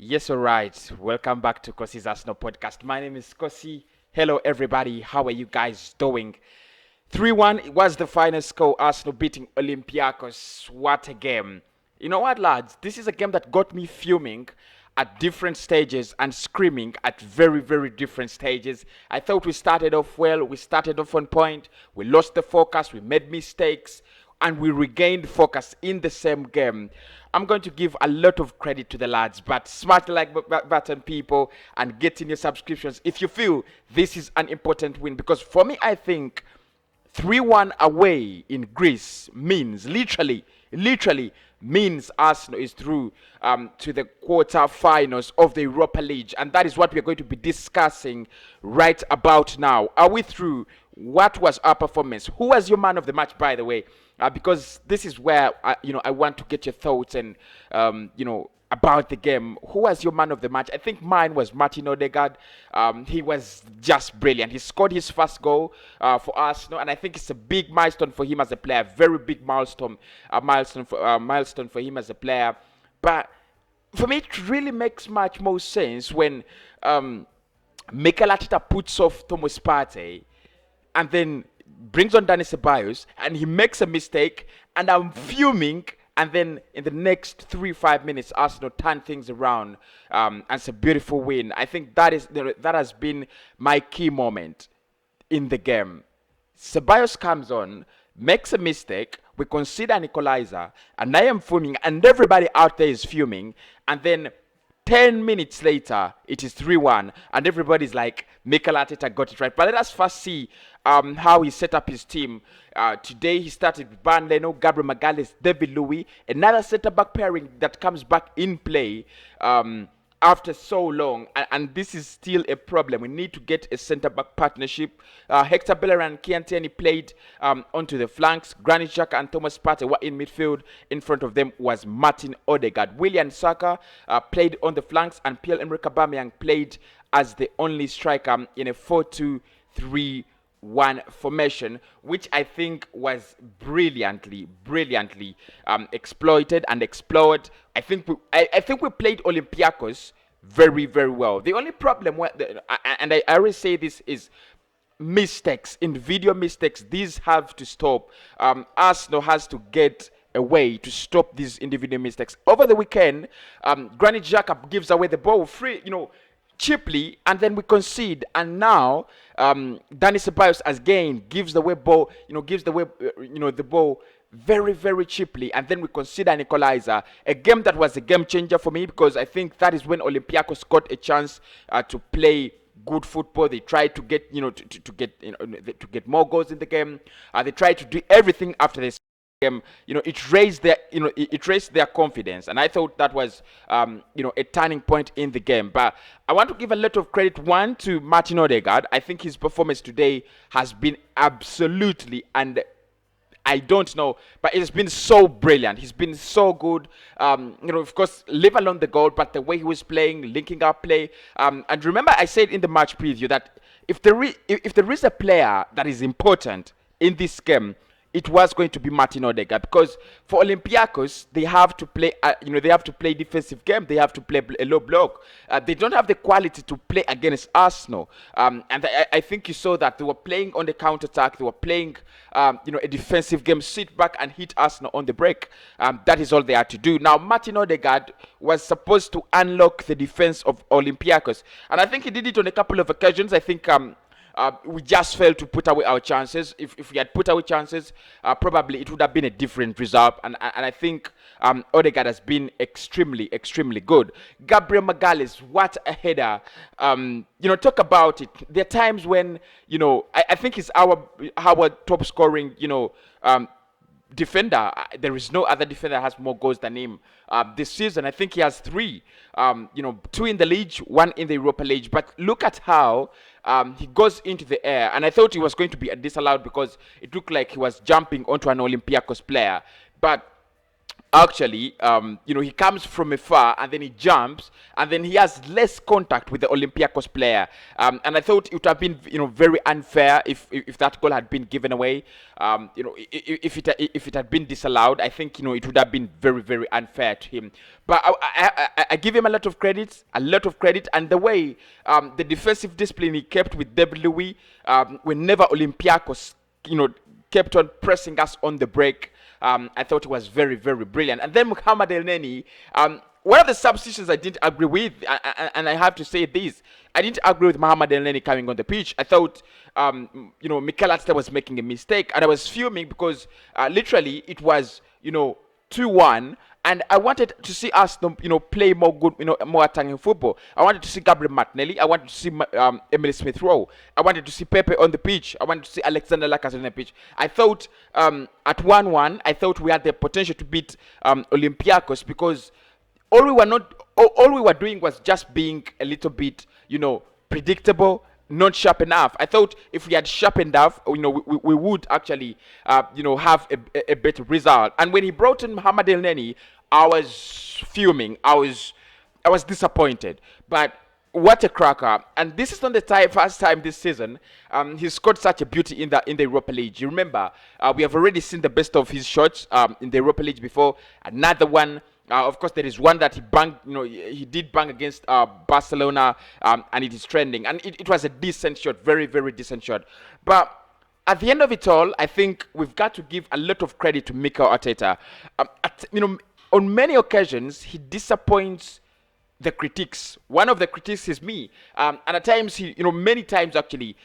Yes, all right. Welcome back to Kosi's Arsenal podcast. My name is Kosi. Hello, everybody. How are you guys doing? 3-1 was the final score. Arsenal beating Olympiakos. What a game. You know what, lads? This is a game that got me fuming at different stages and screaming at very, very different stages. I thought we started off well. We started off on point. We lost the focus. We made mistakes. And we regained focus in the same game. I'm going to give a lot of credit to the lads, but smash the like button, people, and get in your subscriptions if you feel this is an important win. Because for me, I think 3-1 away in Greece means literally means Arsenal is through to the quarter-finals of the Europa League, and that is what we're going to be discussing right about now. Are we through? What was our performance? Who was your man of the match, by the way? Because this is where I want to get your thoughts and about the game. Who was your man of the match? I think mine was Martin Odegaard. He was just brilliant. He scored his first goal for Arsenal, and I think it's a big milestone for him as a player. Very big milestone for him as a player. But for me, it really makes much more sense when Mikel Arteta puts off Thomas Partey and then brings on Dani Ceballos, and he makes a mistake, and I'm fuming. And then in the next 3-5 minutes, Arsenal turn things around, and it's a beautiful win. I think that has been my key moment in the game. Ceballos comes on, makes a mistake, we concede an equalizer, and I am fuming, and everybody out there is fuming, and then 10 minutes later, it is 3-1, and everybody's like, Mikel Arteta got it right. But let us first see how he set up his team. Today, he started with Ban Leno, Gabriel Magalhaes, David Louis, another centre-back pairing that comes back in play after so long. And this is still a problem. We need to get a centre-back partnership. Hector Bellerin and Kian Tierney played onto the flanks. Granit Xhaka and Thomas Partey were in midfield. In front of them was Martin Odegaard. Willian Saka played on the flanks, and Pierre-Emerick Aubameyang played as the only striker in a 4-2-3-1 formation, which I think was brilliantly exploited and explored. I think we played Olympiakos very, very well. The only problem, and I always say this, is mistakes, individual mistakes. These have to stop. Arsenal has to get a way to stop these individual mistakes. Over the weekend, Granit Xhaka gives away the ball free, cheaply, and then we concede. And now Dani Ceballos again gives the ball, the ball very, very cheaply, and then we concede an equalizer. A game that was a game changer for me, because I think that is when Olympiakos got a chance to play good football. They tried to get to get more goals in the game. They tried to do everything after this game. It raised their confidence, and I thought that was a turning point in the game. But I want to give a lot of credit, one, to Martin Odegaard. I think his performance today has been absolutely, and I don't know, but it's been so brilliant. He's been so good. Of course, leave alone the goal, but the way he was playing, linking up play. And remember, I said in the match preview that if there is a player that is important in this game, it was going to be Martin Odegaard, because for Olympiakos, they have to play, they have to play defensive game. They have to play a low block. They don't have the quality to play against Arsenal. And I think you saw that they were playing on the counter-attack. They were playing, a defensive game, sit back and hit Arsenal on the break. That is all they had to do. Now, Martin Odegaard was supposed to unlock the defense of Olympiakos, and I think he did it on a couple of occasions. I think we just failed to put away our chances. If we had put away chances, probably it would have been a different result. And I think Odegaard has been extremely good. Gabriel Magalhaes, what a header. Talk about it. There are times when, I think he's our top scoring, defender. There is no other defender that has more goals than him this season. I think he has 3, 2 in the league, 1 in the Europa League. But look at how he goes into the air, and I thought he was going to be disallowed because it looked like he was jumping onto an Olympiakos player. But actually, he comes from afar and then he jumps and then he has less contact with the Olympiakos player. And I thought it would have been, very unfair if that goal had been given away. If it had been disallowed, I think, it would have been very, very unfair to him. But I give him a lot of credit, and the way the defensive discipline he kept with David Louis, whenever Olympiakos, kept on pressing us on the break. I thought it was very, very brilliant. And then Muhammad El Neni, one of the substitutions I didn't agree with, and I have to say this, I didn't agree with Muhammad El Neni coming on the pitch. I thought, Mikel Arteta was making a mistake, and I was fuming because literally it was, 2-1. And I wanted to see us, play more good, more attacking football. I wanted to see Gabriel Martinelli. I wanted to see Emile Smith-Rowe. I wanted to see Pepe on the pitch. I wanted to see Alexander Lacazette on the pitch. I thought at 1-1, I thought we had the potential to beat Olympiakos because all we were doing was just being a little bit, predictable, not sharp enough. I thought if we had sharpened up, we would actually, have a better result. And when he brought in Muhammad El Neni, I was fuming. I was disappointed. But what a cracker! And this is not the first time this season he scored such a beauty in the Europa League. You remember, we have already seen the best of his shots in the Europa League before. Another one. Of course, there is one that he banged, he did bang against Barcelona, and it is trending. And it was a decent shot, very, very decent shot. But at the end of it all, I think we've got to give a lot of credit to Mikel Arteta. On many occasions, he disappoints the critics. One of the critics is me, and at times many times actually,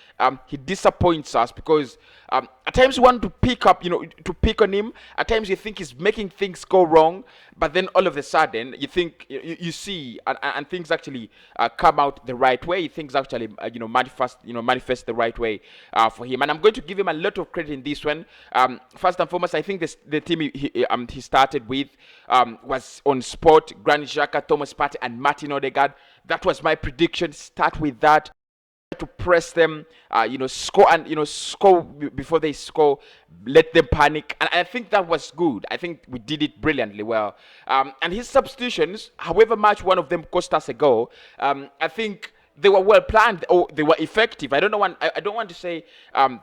he disappoints us because at times you want to pick on him. At times you think he's making things go wrong, but then all of a sudden you think you see and things actually come out the right way. Things actually manifest the right way for him, and I'm going to give him a lot of credit in this one. First and foremost, I think the team he started with was on spot: Granit Xhaka, Thomas Partey, and Martin Odegaard. That was my prediction. Start with that. To press them, score and score before they score, let them panic, and I think that was good. I think we did it brilliantly well. And his substitutions, however much one of them cost us a goal, I think they were well planned or they were effective. I don't want to say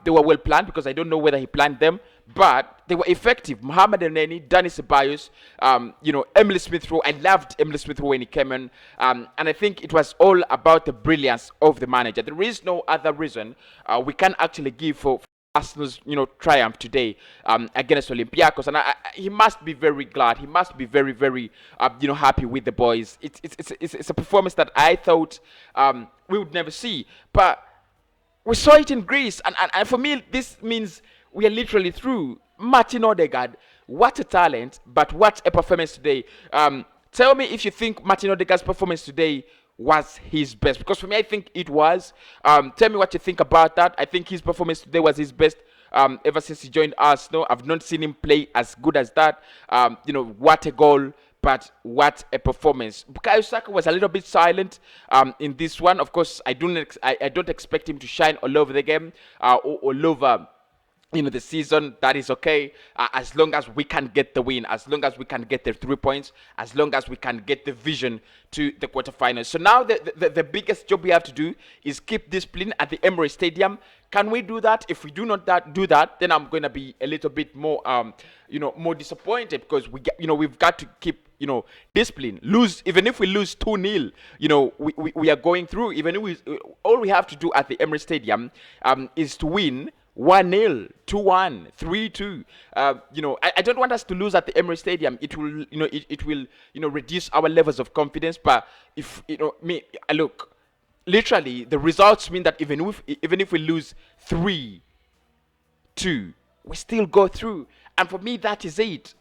they were well planned because I don't know whether he planned them, but they were effective. Muhammad El Neni, Dani Ceballos, Emile Smith-Rowe. I loved Emile Smith-Rowe when he came in, and I think it was all about the brilliance of the manager. There is no other reason we can actually give for Arsenal's triumph today against Olympiakos, and he must be very glad. He must be very, very happy with the boys. It's a performance that I thought we would never see, but we saw it in Greece, and for me this means we are literally through. Martin Odegaard, what a talent, but what a performance today. Tell me if you think Martin Odegaard's performance today was his best, because for me I think it was. Tell me what you think about that. I think his performance today was his best ever since he joined Arsenal. I've not seen him play as good as that. What a goal, but what a performance. Bukayo Saka was a little bit silent in this one. Of course, I don't expect him to shine all over the game or all over the season. That is okay, as long as we can get the win, as long as we can get the 3 points, as long as we can get the vision to the quarterfinals. So now the biggest job we have to do is keep discipline at the Emirates Stadium. Can we do that? If we do not do that, then I'm going to be a little bit more more disappointed, because we've got to keep discipline. Even if we lose 2-0, we are going through. Even if all we have to do at the Emirates Stadium is to win 1-0, 2-1, 3-2. I don't want us to lose at the Emirates Stadium. It will, it will, reduce our levels of confidence. But if look, literally, the results mean that even if we lose 3-2, we still go through. And for me, that is it.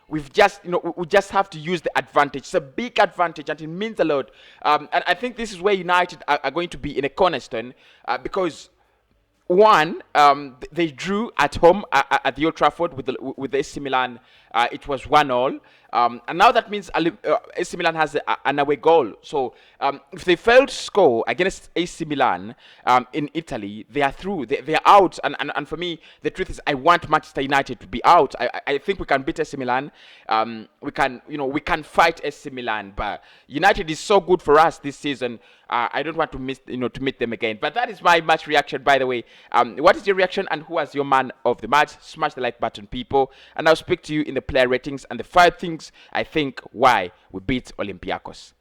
We've just, we just have to use the advantage. It's a big advantage, and it means a lot. And I think this is where United are going to be in a cornerstone, because one, they drew at home at the Old Trafford with the AC Milan it was 1-1. And now that means AC Milan has an away goal. So if they fail to score against AC Milan in Italy, they are through. They are out. And for me, the truth is, I want Manchester United to be out. I think we can beat AC Milan. We can fight AC Milan. But United is so good for us this season. I don't want to meet them again. But that is my match reaction, by the way. What is your reaction, and who was your man of the match? Smash the like button, people. And I'll speak to you in the player ratings and the 5 things I think why we beat Olympiakos.